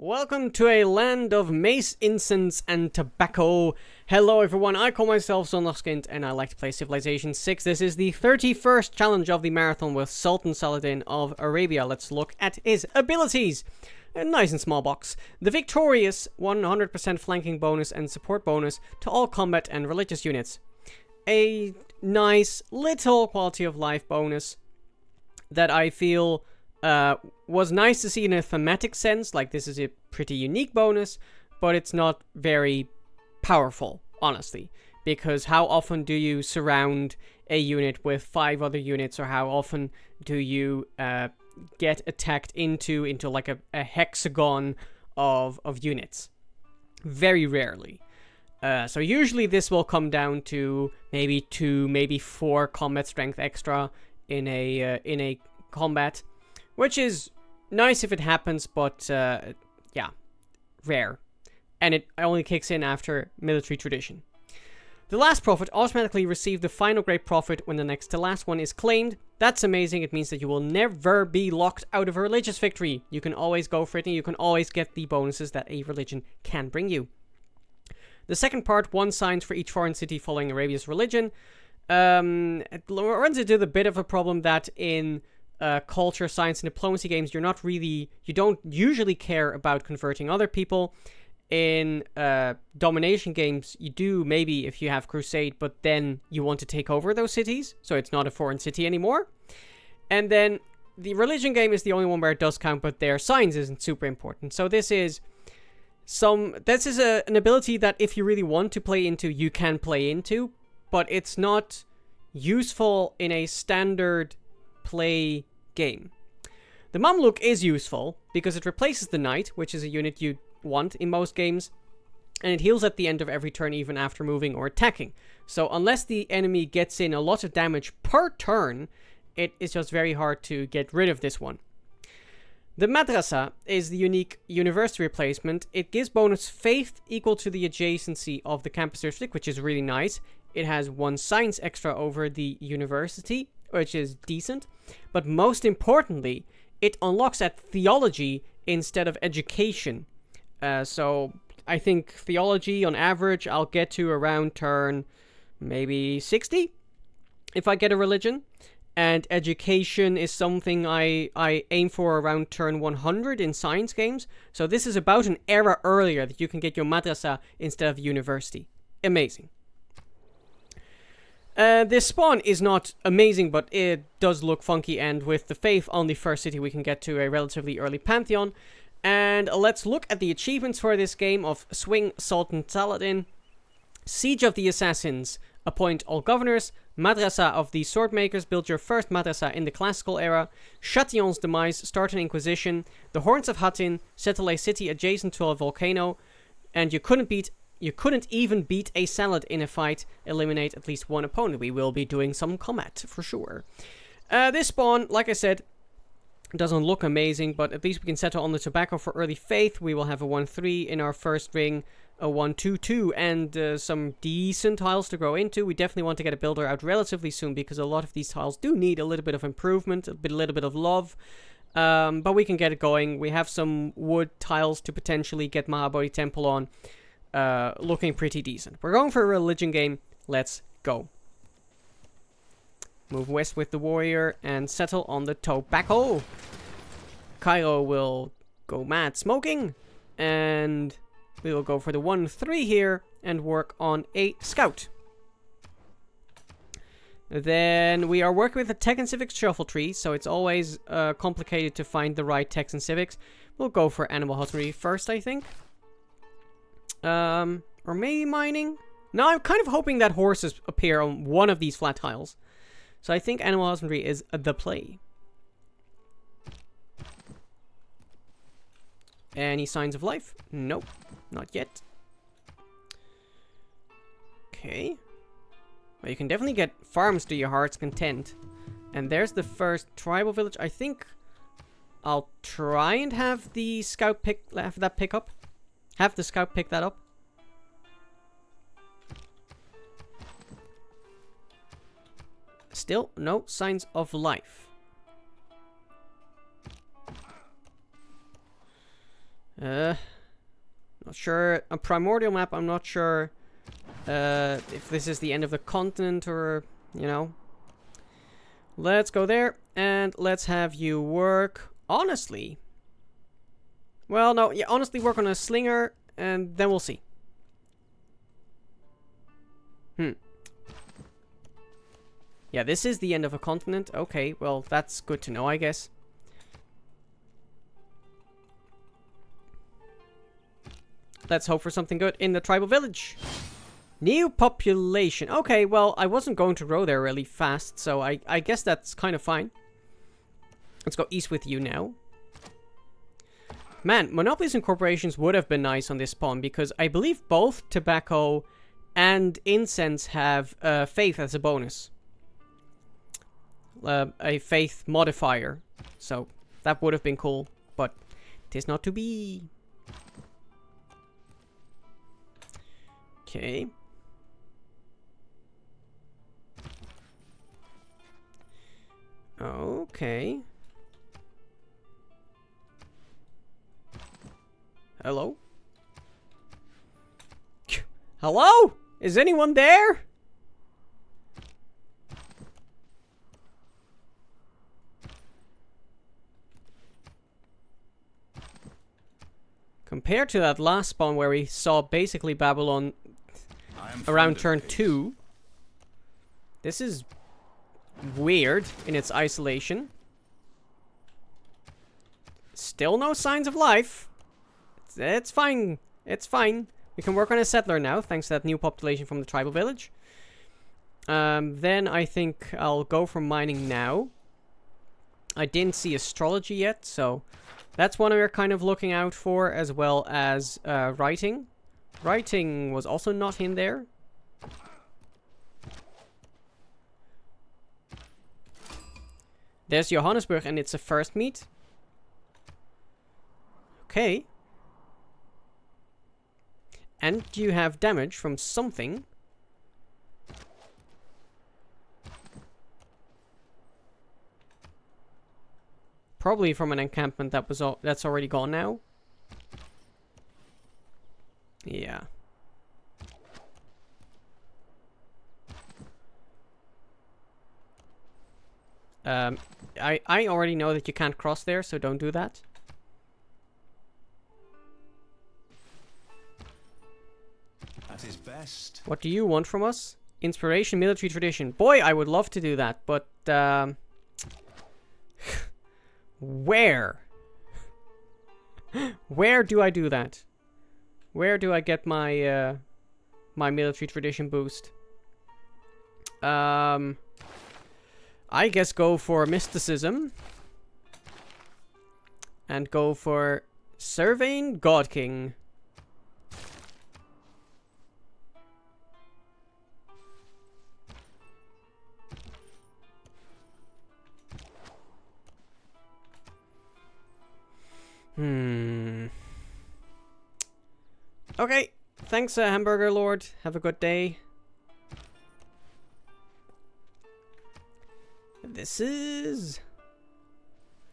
Welcome to a land of mace, incense, and tobacco. Hello everyone, I call myself Zondagskind and I like to play Civilization 6. This is the 31st challenge of the marathon with Sultan Saladin of Arabia. Let's look at his abilities. A nice and small box. The victorious 100% flanking bonus and support bonus to all combat and religious units. A nice little quality of life bonus that I feel was nice to see in a thematic sense. Like, this is a pretty unique bonus, but it's not very powerful, honestly. Because how often do you surround a unit with 5 other units, or how often do you get attacked into like a hexagon of units? Very rarely. So usually this will come down to maybe 2, maybe 4 combat strength extra in a combat, which is nice if it happens, but yeah, rare. And it only kicks in after military tradition. The last prophet automatically received the final great prophet when the next to last one is claimed. That's amazing. It means that you will never be locked out of a religious victory. You can always go for it, and you can always get the bonuses that a religion can bring you. The second part, 1 signs for each foreign city following Arabia's religion. It runs into the bit of a problem that in culture, science, and diplomacy games, you don't usually care about converting other people. In domination games, you do, maybe if you have crusade, but then you want to take over those cities, so it's not a foreign city anymore. And then the religion game is the only one where it does count, but their science isn't super important. So this is an ability that if you really want to play into, you can play into, but it's not useful in a standard play game. The Mamluk is useful because it replaces the knight, which is a unit you want in most games, and it heals at the end of every turn, even after moving or attacking. So unless the enemy gets in a lot of damage per turn, it is just very hard to get rid of this one. The Madrasa is the unique university replacement. It gives bonus faith equal to the adjacency of the campus district, which is really nice. It has 1 science extra over the university, which is decent. But most importantly, it unlocks at theology instead of education. So I think theology on average I'll get to around turn maybe 60 if I get a religion. And education is something I aim for around turn 100 in science games. So this is about an era earlier that you can get your madrasa instead of university. Amazing. This spawn is not amazing, but it does look funky, and with the faith on the first city we can get to a relatively early pantheon. And let's look at the achievements for this game of Swing Sultan Saladin. Siege of the Assassins, appoint all governors. Madrasa of the Swordmakers, build your first madrasa in the classical era. Chatillon's demise, start an inquisition. The Horns of Hattin, settle a city adjacent to a volcano. And you couldn't even beat a Salad in a fight. Eliminate at least 1 opponent. We will be doing some combat for sure. This spawn, like I said, doesn't look amazing, but at least we can settle on the tobacco for early faith. We will have a 1-3 in our first ring, a 1-2-2, and some decent tiles to grow into. We definitely want to get a builder out relatively soon, because a lot of these tiles do need a little bit of improvement, a little bit of love. But we can get it going. We have some wood tiles to potentially get Mahabodhi Temple on. Looking pretty decent. We're going for a religion game. Let's go. Move west with the warrior and settle on the tobacco. Cairo will go mad smoking. And we will go for the 1-3 here and work on a scout. Then we are working with the tech and civics shuffle tree, so it's always complicated to find the right techs and civics. We'll go for animal husbandry first, I think. Or maybe mining? No, I'm kind of hoping that horses appear on one of these flat tiles. So I think animal husbandry is the play. Any signs of life? Nope, not yet. Okay. Well, you can definitely get farms to your heart's content. And there's the first tribal village. I think I'll try and have the scout have the scout pick that up. Still no signs of life. Not sure. A primordial map, I'm not sure if this is the end of the continent or, you know. Let's go there, and let's have you work, honestly. Well, no, yeah, honestly work on a slinger, and then we'll see. Yeah, this is the end of a continent. Okay, well, that's good to know, I guess. Let's hope for something good in the tribal village. New population. Okay, well, I wasn't going to row there really fast, so I guess that's kind of fine. Let's go east with you now. Man, monopolies and corporations would have been nice on this spawn, because I believe both tobacco and incense have faith as a bonus. A faith modifier. So, that would have been cool, but it is not to be. Okay. Okay. Hello? Hello? Is anyone there? Compared to that last spawn where we saw basically Babylon around turn 2, this is weird in its isolation. Still no signs of life. It's fine. It's fine. We can work on a settler now, thanks to that new population from the tribal village. Then I think I'll go for mining now. I didn't see astrology yet, so that's one we're kind of looking out for, as well as writing. Writing was also not in there. There's Johannesburg, and it's a first meet. Okay. And you have damage from something. Probably from an encampment that was that's already gone now. Yeah. I already know that you can't cross there, so don't do that. At his best. What do you want from us? Inspiration, military tradition. Boy, I would love to do that, but where? Where do I do that? Where do I get my my military tradition boost? I guess go for mysticism. And go for Surveying God King. Okay. Thanks, Hamburger Lord. Have a good day. This is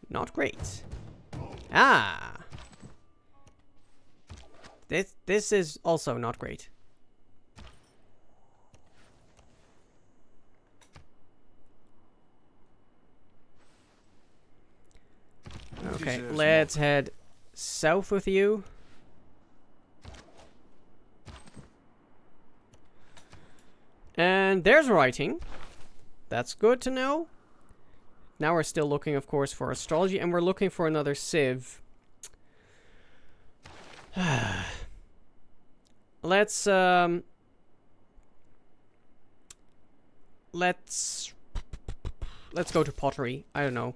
not great. Ah. This is also not great. Okay, let's head south with you. And there's writing. That's good to know. Now we're still looking, of course, for astrology, and we're looking for another civ. Let's go to pottery. I don't know.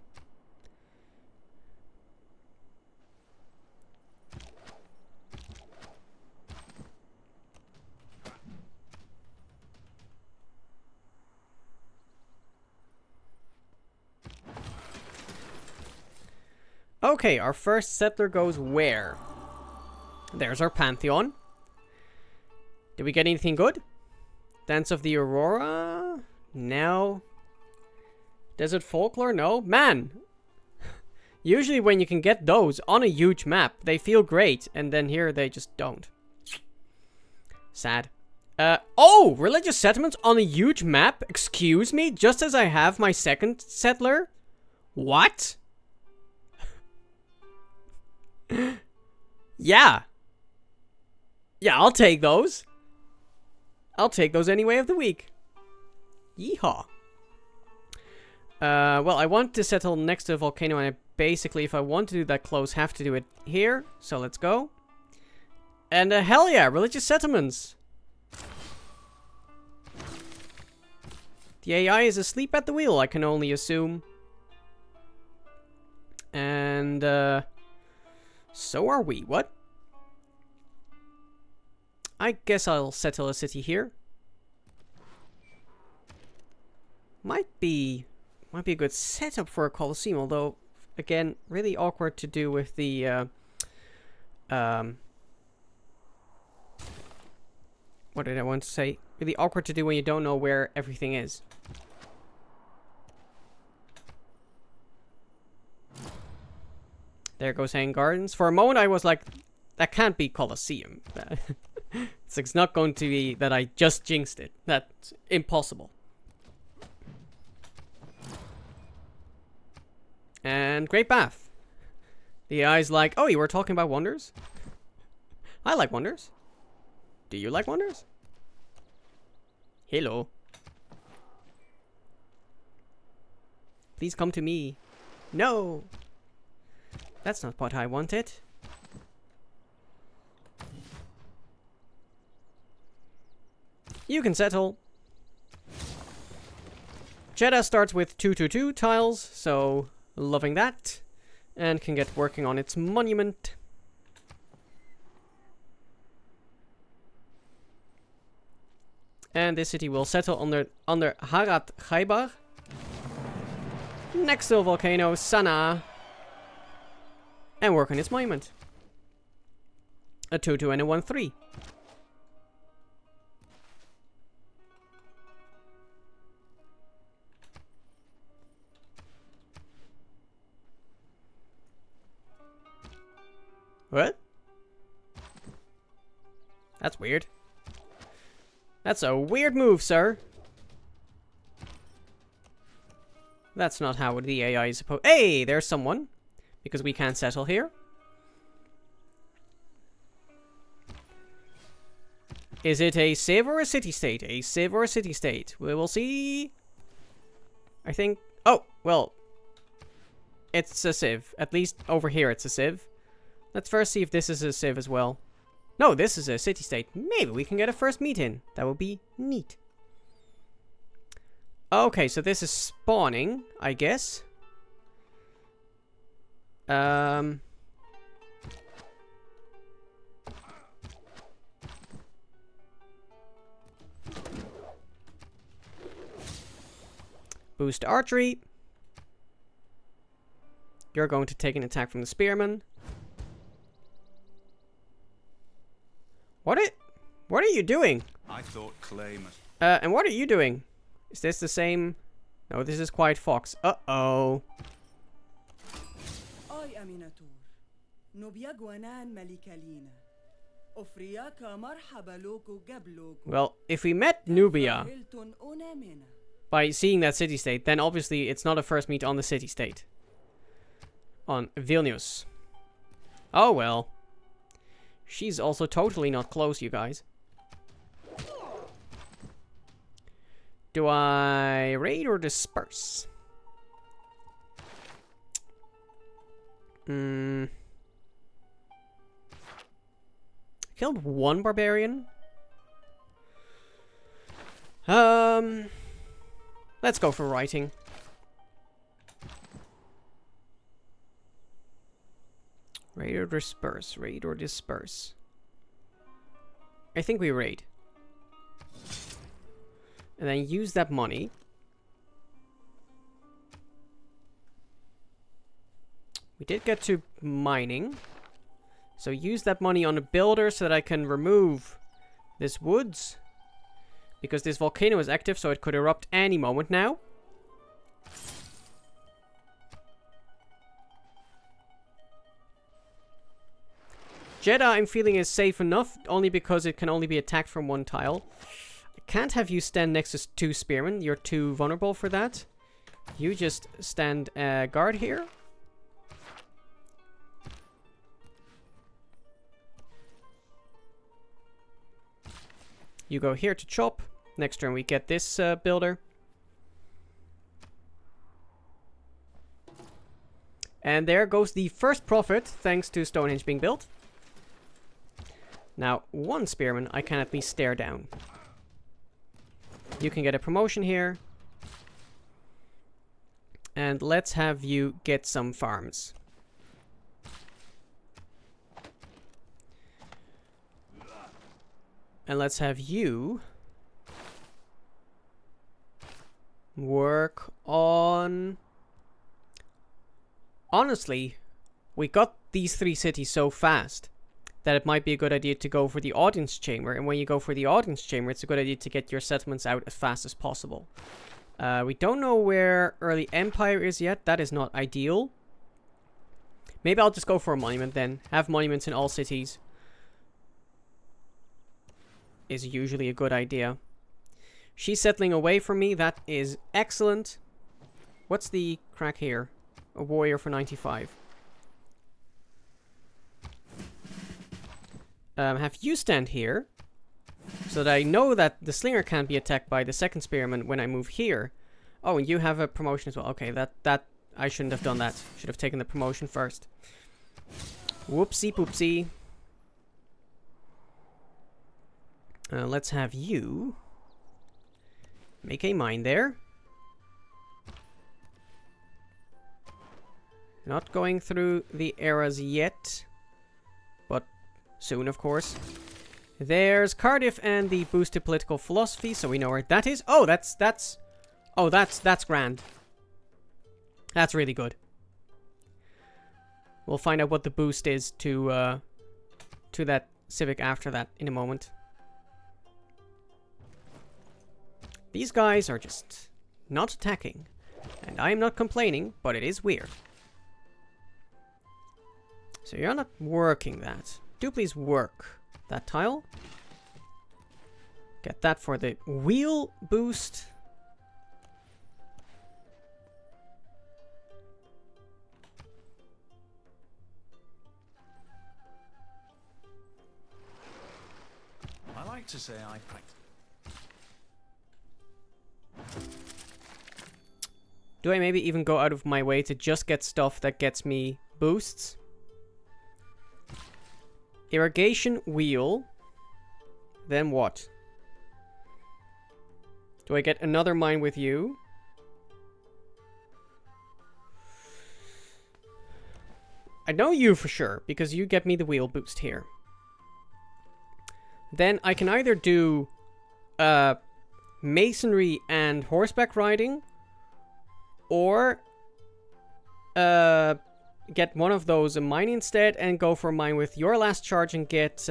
Okay, our first settler goes where? There's our pantheon. Did we get anything good? Dance of the Aurora? No. Desert folklore? No. Man! Usually when you can get those on a huge map, they feel great. And then here they just don't. Sad. Oh! Religious settlements on a huge map? Excuse me? Just as I have my second settler? What? Yeah. Yeah, I'll take those. I'll take those any way of the week. Yeehaw. Well, I want to settle next to a volcano, and I basically, if I want to do that close, have to do it here. So let's go. And hell yeah, religious settlements. The AI is asleep at the wheel, I can only assume. And, so are we. What? I guess I'll settle a city here. Might be a good setup for a Colosseum, although, again, really awkward to do with the, what did I want to say? Really awkward to do when you don't know where everything is. There goes Hanging Gardens. For a moment I was like, that can't be Colosseum. It's not going to be that I just jinxed it. That's impossible. And Great Bath. The AI's like, oh, you were talking about wonders? I like wonders. Do you like wonders? Hello. Please come to me. No. That's not what I wanted. You can settle. Jeddah starts with 222 tiles, so loving that. And can get working on its monument. And this city will settle under Harat Khaybar. Next to a volcano, Sana'a. And work on its monument. A 2-2 and a 1-3. What? That's weird. That's a weird move, sir. That's not how the AI is supposed... Hey, there's someone. Because we can't settle here. Is it a civ or a city-state? A civ or a city-state? We will see. I think... Oh, well. It's a civ. At least over here it's a civ. Let's first see if this is a civ as well. No, this is a city-state. Maybe we can get a first meet in. That would be neat. Okay, so this is spawning, I guess. Boost archery. You're going to take an attack from the spearman. What are you doing? I thought clay must... And what are you doing? Is this the same? No, this is Quiet Fox. Uh-oh. Well, if we met Nubia by seeing that city-state, then obviously it's not a first meet on the city-state. On Vilnius. Oh well. She's also totally not close, you guys. Do I raid or disperse? Killed one barbarian. Let's go for writing. Raid or disperse? Raid or disperse? I think we raid. And then use that money. We did get to mining. So use that money on a builder so that I can remove this woods. Because this volcano is active, so it could erupt any moment now. Jeddah, I'm feeling, is safe enough, only because it can only be attacked from one tile. I can't have you stand next to 2 spearmen. You're too vulnerable for that. You just stand guard here. You go here to chop. Next turn we get this builder. And there goes the first profit, thanks to Stonehenge being built. Now, 1 spearman I can at least stare down. You can get a promotion here. And let's have you get some farms. And let's have you work on... Honestly, we got these 3 cities so fast that it might be a good idea to go for the audience chamber. And when you go for the audience chamber, it's a good idea to get your settlements out as fast as possible. We don't know where early empire is yet. That is not ideal. Maybe I'll just go for a monument then. Have monuments in all cities. Is usually a good idea. She's settling away from me. That is excellent. What's the crack here? A warrior for 95. Have you stand here, so that I know that the slinger can't be attacked by the second spearman when I move here. Oh, and you have a promotion as well. Okay, that I shouldn't have done that. Should have taken the promotion first. Whoopsie poopsie. Let's have you make a mine there. Not going through the eras yet, but soon, of course. There's Cardiff and the boosted political philosophy, so we know where that is. Oh, that's grand. That's really good. We'll find out what the boost is to that Civic after that in a moment. These guys are just not attacking, and I am not complaining, but it is weird. So you're not working that. Do please work that tile. Get that for the wheel boost. I like to say I practice. Do I maybe even go out of my way to just get stuff that gets me boosts? Irrigation wheel. Then what? Do I get another mine with you? I know you for sure, because you get me the wheel boost here. Then I can either do masonry and horseback riding, or get one of those, a mine instead, and go for a mine with your last charge and get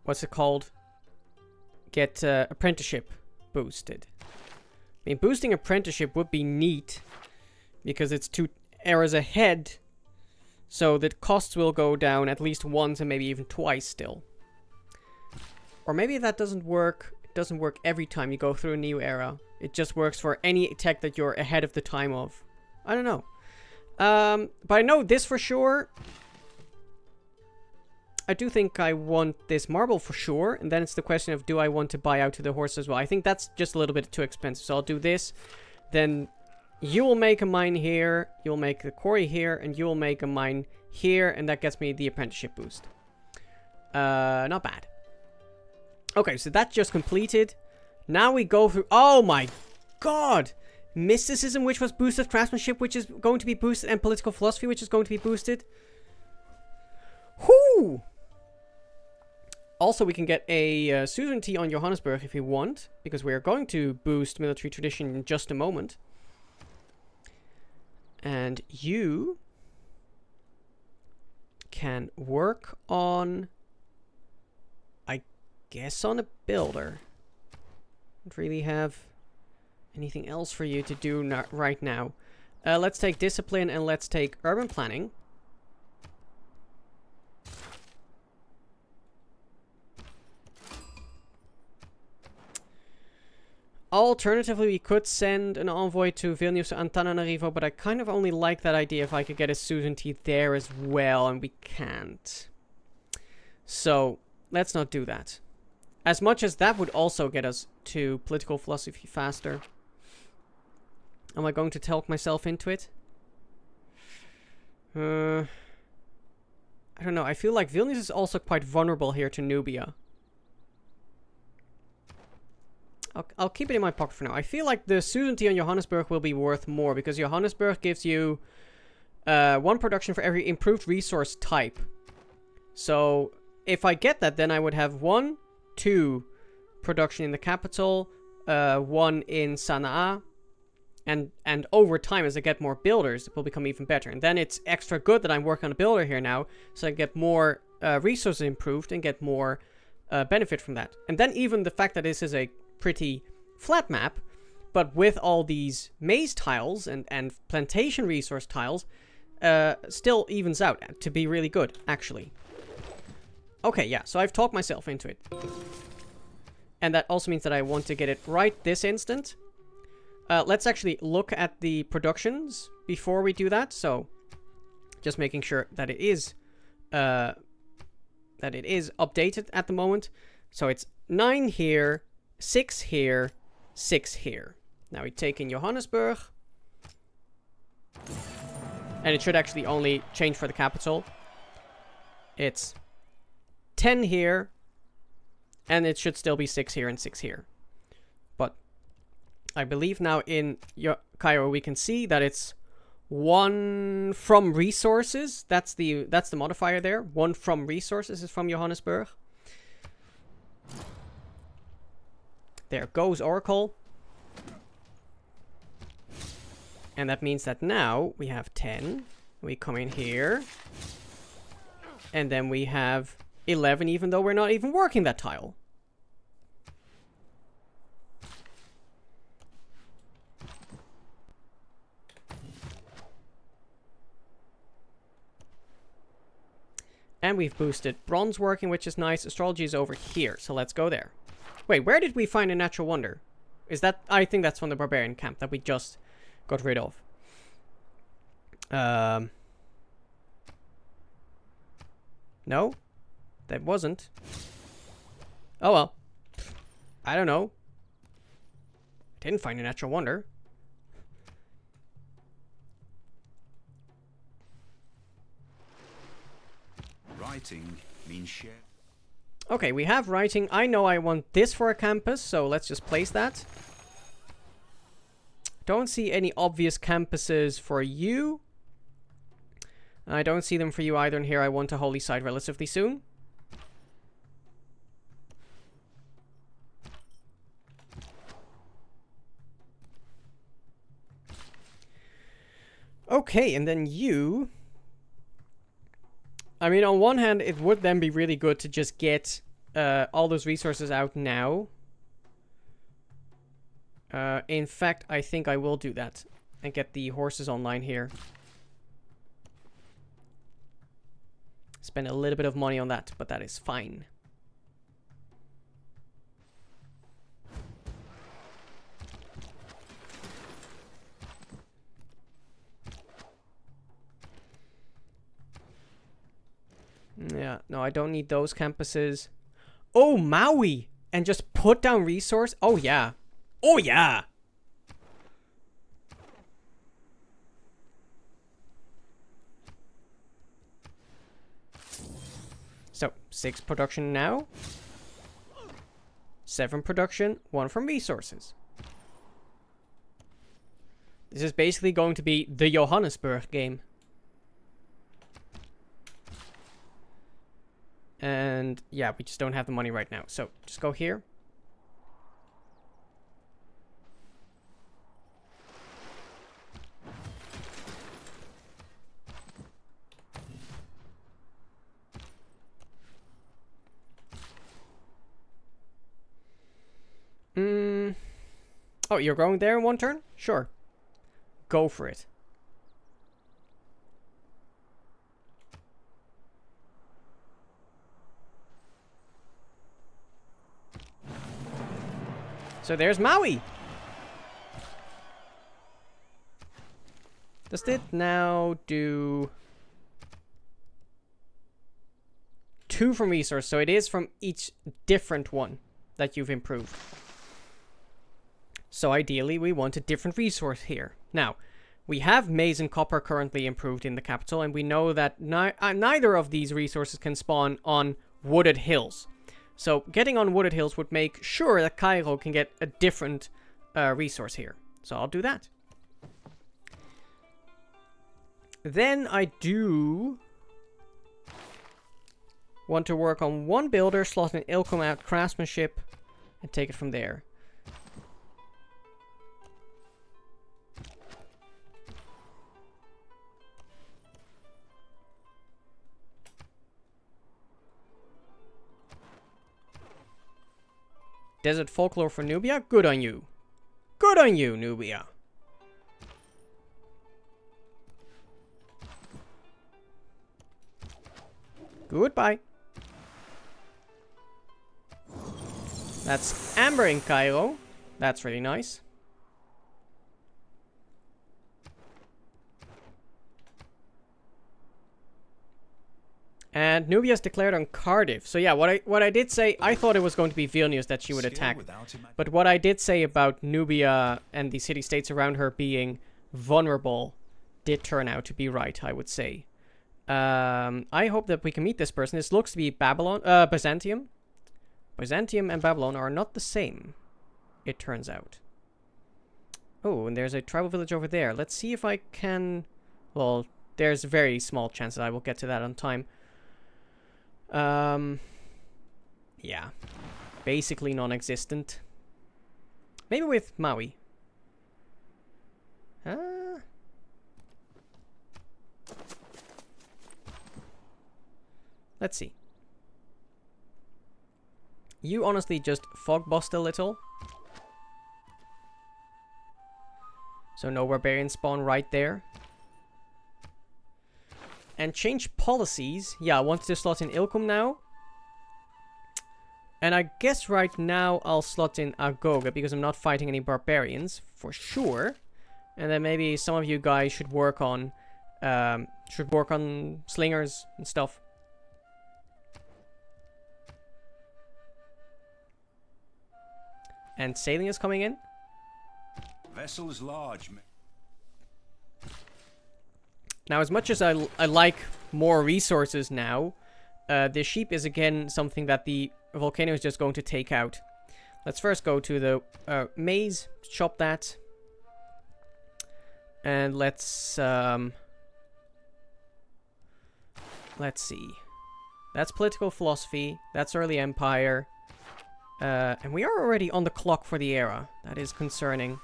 what's it called? Get apprenticeship boosted. I mean, boosting apprenticeship would be neat because it's 2 eras ahead, so the costs will go down at least once and maybe even twice still. Or maybe that doesn't work. It doesn't work every time you go through a new era. It just works for any tech that you're ahead of the time of. I don't know. But I know this for sure. I do think I want this marble for sure. And then it's the question of, do I want to buy out to the horse as well? I think that's just a little bit too expensive. So I'll do this. Then you will make a mine here. You'll make the quarry here. And you will make a mine here. And that gets me the apprenticeship boost. Not bad. Okay, so that just completed. Now we go through... Oh my god! Mysticism, which was boosted. Craftsmanship, which is going to be boosted. And political philosophy, which is going to be boosted. Whoo! Also, we can get a suzerainty on Johannesburg if we want. Because we are going to boost military tradition in just a moment. And you can work on... I guess on a builder. Don't really have anything else for you to do right now. Let's take discipline and let's take urban planning. Alternatively, we could send an envoy to Vilnius and Antananarivo, but I kind of only like that idea if I could get a suzerainty there as well, and we can't. So, let's not do that. As much as that would also get us to political philosophy faster. Am I going to talk myself into it? I don't know. I feel like Vilnius is also quite vulnerable here to Nubia. I'll keep it in my pocket for now. I feel like the suzerainty on Johannesburg will be worth more because Johannesburg gives you 1 production for every improved resource type. So if I get that, then I would have 1, 2 production in the capital, 1 in Sana'a, and over time, as I get more builders, it will become even better. And then it's extra good that I'm working on a builder here now, so I get more resources improved and get more benefit from that. And then even the fact that this is a pretty flat map, but with all these maize tiles and plantation resource tiles, still evens out to be really good, actually. Okay, yeah, so I've talked myself into it. And that also means that I want to get it right this instant. Let's actually look at the productions before we do that. So, just making sure that it is updated at the moment. So it's 9 here, 6 here, 6 here. Now we take in Johannesburg. And it should actually only change for the capital. It's 10 here. And it should still be 6 here and 6 here. But I believe now in Cairo we can see that it's 1 from resources. That's the modifier there. 1 from resources is from Johannesburg. There goes Oracle. And that means that now we have 10. We come in here. And then we have 11, even though we're not even working that tile. And we've boosted bronze working, which is nice. Astrology is over here, so let's go there. Wait, where did we find a natural wonder? Is that... I think that's from the Barbarian camp that we just got rid of. No? That wasn't. Oh well. I don't know. Didn't find a natural wonder. Writing means share. Okay, we have writing. I know I want this for a campus, so let's just place that. Don't see any obvious campuses for you. I don't see them for you either, and here I want a holy site relatively soon. Okay, and then you... I mean, on one hand, it would then be really good to just get all those resources out now. In fact, I think I will do that and get the horses online here. Spend a little bit of money on that, but that is fine. Yeah, no, I don't need those campuses. Oh, Maui! And just put down resource? Oh, yeah. Oh, yeah! So, 6 production now. 7 production, 1 from resources. This is basically going to be the Johannesburg game. And yeah, we just don't have the money right now. So just go here. Oh, you're going there in 1 turn? Sure. Go for it. So there's Maui. Does it now do 2 from resource? So it is from each different one that you've improved. So ideally, we want a different resource here. Now, we have maize and copper currently improved in the capital, and we know that neither of these resources can spawn on wooded hills. So getting on wooded hills would make sure that Cairo can get a different resource here. So I'll do that. Then I do want to work on one builder, slot an Ilkum out craftsmanship, and take it from there. Desert folklore for Nubia? Good on you. Good on you, Nubia. Goodbye. That's amber in Cairo. That's really nice. And Nubia's declared on Cardiff. So yeah, what I did say, I thought it was going to be Vilnius that she would attack. But what I did say about Nubia and the city-states around her being vulnerable did turn out to be right, I would say. I hope that we can meet this person. This looks to be Byzantium. Byzantium and Babylon are not the same, it turns out. Oh, and there's a tribal village over there. Let's see if I can... Well, there's a very small chance that I will get to that on time. Yeah. Basically non-existent. Maybe with Maui. Let's see. You honestly just fog bossed a little. So no barbarian spawn right there. And change policies. Yeah, I want to slot in Ilkum now. And I guess right now I'll slot in Agoga because I'm not fighting any barbarians for sure. And then maybe some of you guys should work on slingers and stuff. And sailing is coming in. Vessel is large. Now, as much as I like more resources now, the sheep is again something that the volcano is just going to take out. Let's first go to the maize, chop that. And let's see. That's political philosophy. That's early empire. And we are already on the clock for the era. That is concerning.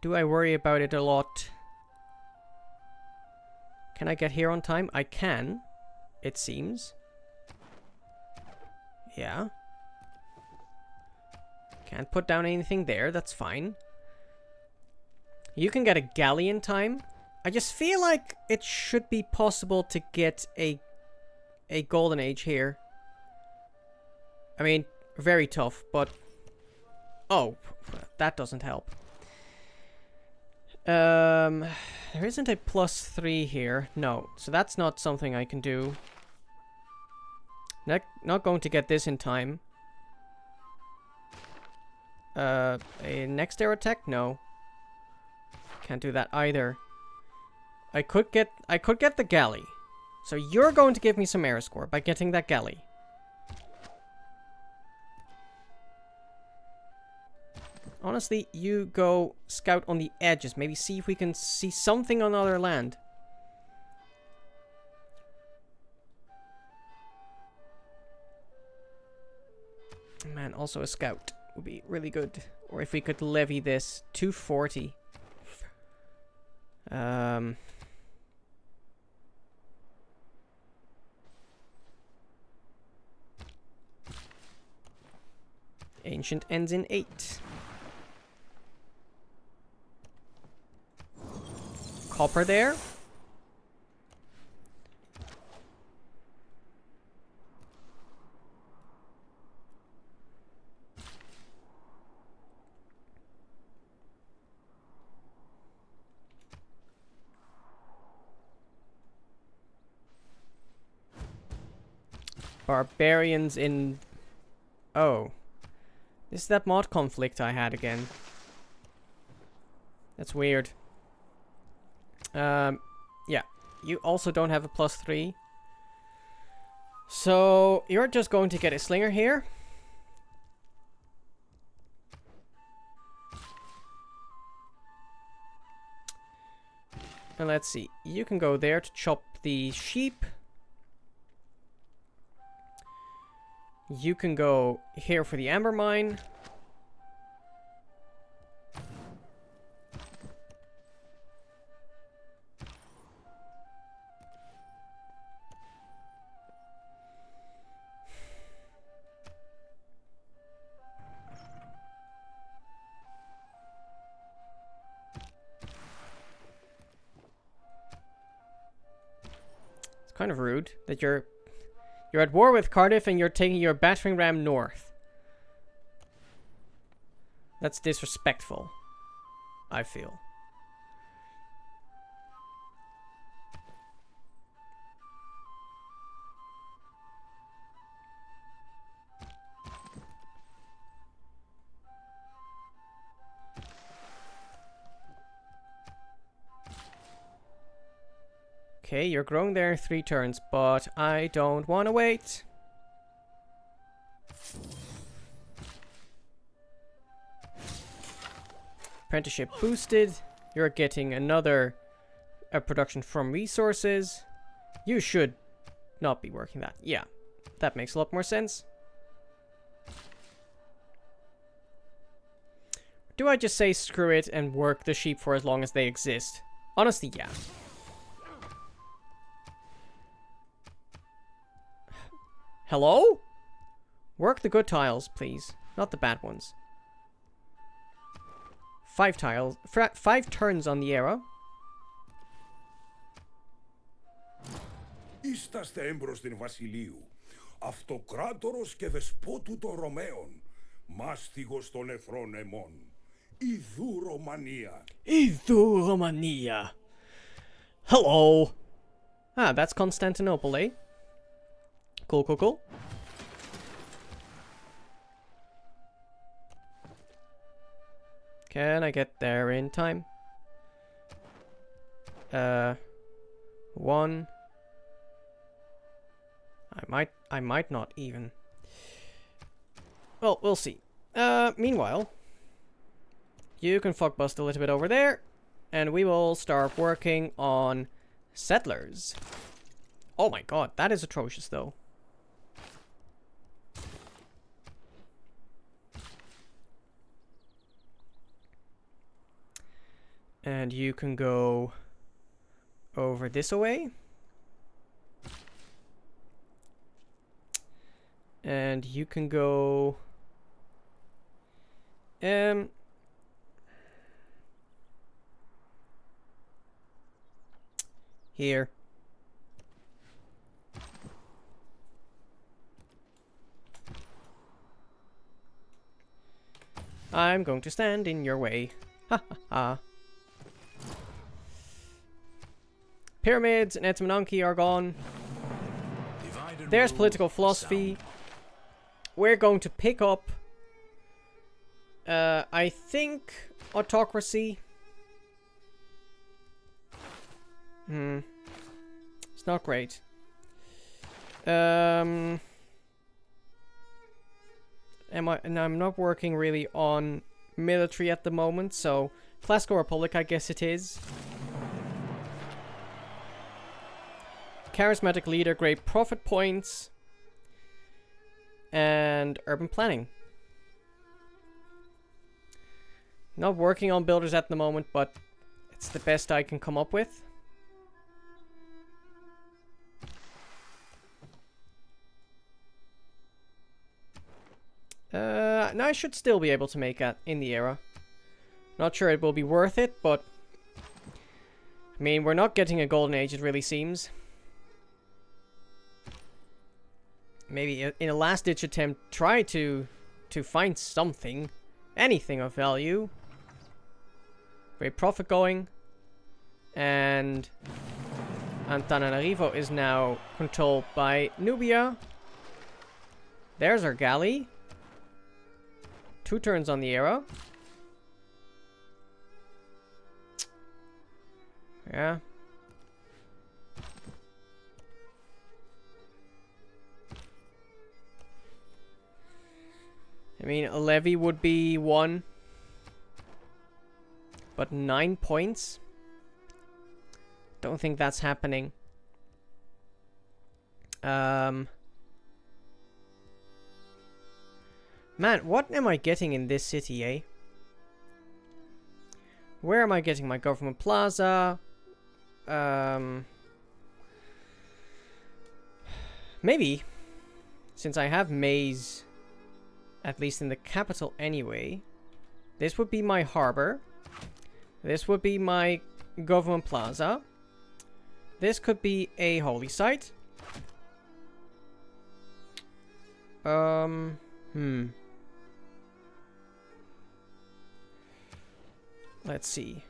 Do I worry about it a lot? Can I get here on time? I can, it seems. Yeah. Can't put down anything there, that's fine. You can get a galley in time. I just feel like it should be possible to get a golden age here. I mean, very tough, but... Oh, that doesn't help. There isn't a +3 here. No, so that's not something I can do. Not going to get this in time. A next air attack? No. Can't do that either. I could get the galley. So you're going to give me some air score by getting that galley. Honestly, you go scout on the edges. Maybe see if we can see something on other land. Man, also a scout would be really good. Or if we could levy this 240. Ancient ends in 8. Copper there. Barbarians in... Oh. This is that mod conflict I had again. That's weird. Yeah. You also don't have a +3. So, you're just going to get a slinger here. And let's see. You can go there to chop the sheep. You can go here for the amber mine. It's kind of rude that you're at war with Cardiff and you're taking your battering ram north. That's disrespectful, I feel. Okay, you're growing there in 3 turns, but I don't want to wait. Apprenticeship boosted. You're getting another production from resources. You should not be working that. Yeah, that makes a lot more sense. Do I just say screw it and work the sheep for as long as they exist? Honestly, yeah. Hello? Work the good tiles, please. Not the bad ones. 5 tiles. 5 turns on the arrow. Είσαστε έμπροσθεν βασιλείου, αυτοκράτορος και δεσπότου των Ρωμαίων, μάστιγος των εχθρών εμών, Ιδού Ρωμανία. Ιδού Romania. Hello. Ah, that's Constantinople, eh? Cool, cool, cool. Can I get there in time? 1. I might not even. Well, we'll see. Meanwhile, you can fuck bust a little bit over there, and we will start working on settlers. Oh my god, that is atrocious though. And you can go over this way. And you can go... here. I'm going to stand in your way. Ha ha ha. Pyramids and Etmananki are gone. There's political philosophy. We're going to pick up, I think, autocracy. It's not great. And I'm not working really on military at the moment, so Classical Republic, I guess it is. Charismatic leader, great profit points, and urban planning. Not working on builders at the moment, but it's the best I can come up with. Now I should still be able to make that in the era. Not sure it will be worth it, but I mean, we're not getting a golden age, it really seems. Maybe in a last-ditch attempt, try to find something, anything of value. Great profit going, and Antananarivo is now controlled by Nubia. There's our galley. 2 turns on the arrow. Yeah. I mean, a levy would be 1. But 9 points? Don't think that's happening. Man, what am I getting in this city, eh? Where am I getting my government plaza? Maybe, since I have maize, at least in the capital anyway, this would be my harbor. This would be my government plaza. This could be a holy site. Let's see.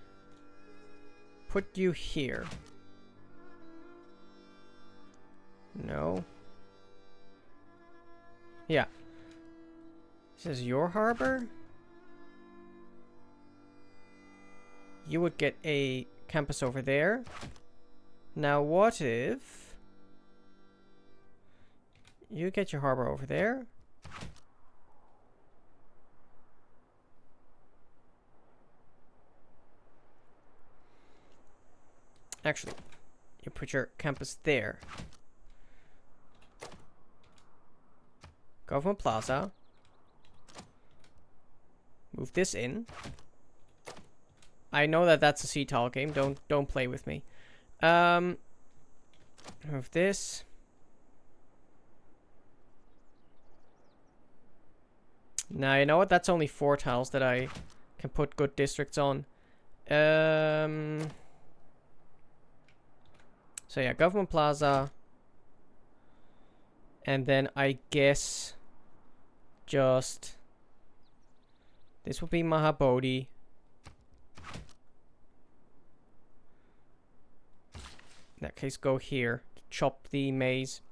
Put you here. No. Yeah. This is your harbor? You would get a campus over there. Now what if you get your harbor over there? Actually, you put your campus there. Government Plaza. Move this in. I know that that's a CTOL game. Don't play with me. Move this. Now you know what? That's only 4 tiles that I can put good districts on. So yeah, Government Plaza. And then I guess just this would be Mahabodhi. In that case, go here. Chop the maize.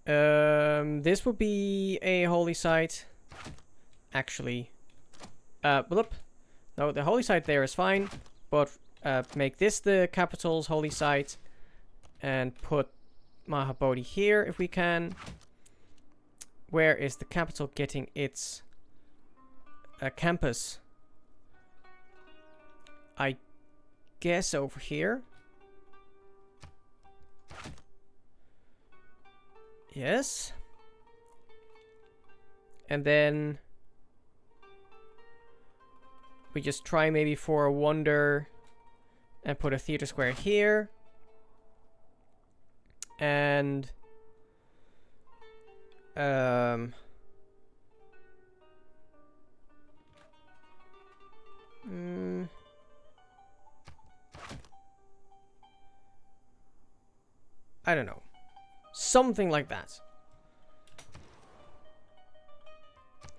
This would be a holy site. Actually, bloop. No, the holy site there is fine, but make this the capital's holy site, and put Mahabodhi here if we can. Where is the capital getting its campus? I guess over here. Yes. And then we just try maybe for a wonder and put a theater square here. And I don't know. Something like that.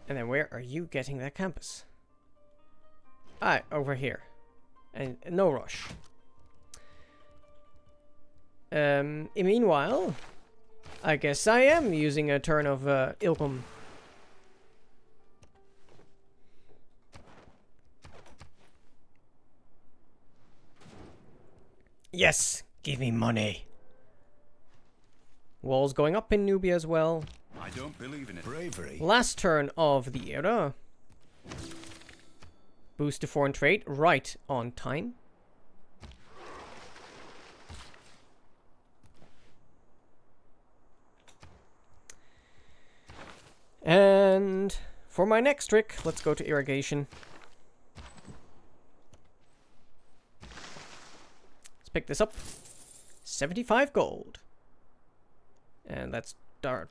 And then where are you getting that campus? Ah, over here. And no rush. Meanwhile, I guess I am using a turn of Ilkum. Yes, give me money. Walls going up in Nubia as well. I don't believe in it. Bravery. Last turn of the era. Boost to foreign trade right on time. And for my next trick, let's go to irrigation. Let's pick this up. 75 gold. And let's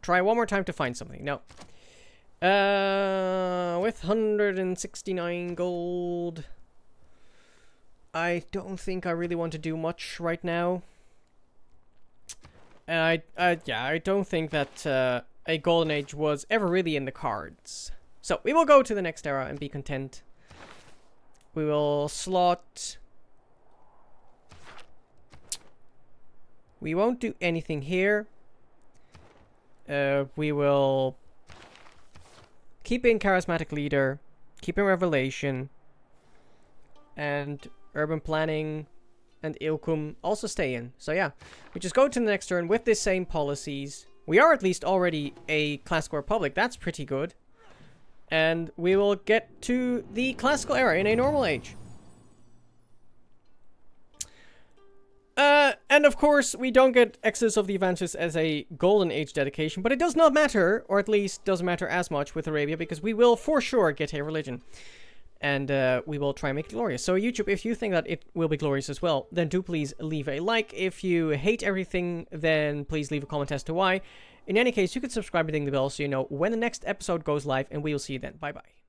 try one more time to find something. No. With 169 gold, I don't think I really want to do much right now. And I don't think that a golden age was ever really in the cards. So we will go to the next era and be content. We will slot. We won't do anything here. We will keep in Charismatic Leader, keep in Revelation, and Urban Planning and Ilkum also stay in. So yeah, we just go to the next turn with the same policies. We are at least already a Classical Republic. That's pretty good. And we will get to the Classical Era in a normal age. And of course, we don't get Exodus of the Evangelist as a Golden Age dedication, but it does not matter, or at least doesn't matter as much with Arabia, because we will for sure get a religion. And we will try and make it glorious. So YouTube, if you think that it will be glorious as well, then do please leave a like. If you hate everything, then please leave a comment as to why. In any case, you can subscribe and ding the bell so you know when the next episode goes live, and we will see you then. Bye-bye.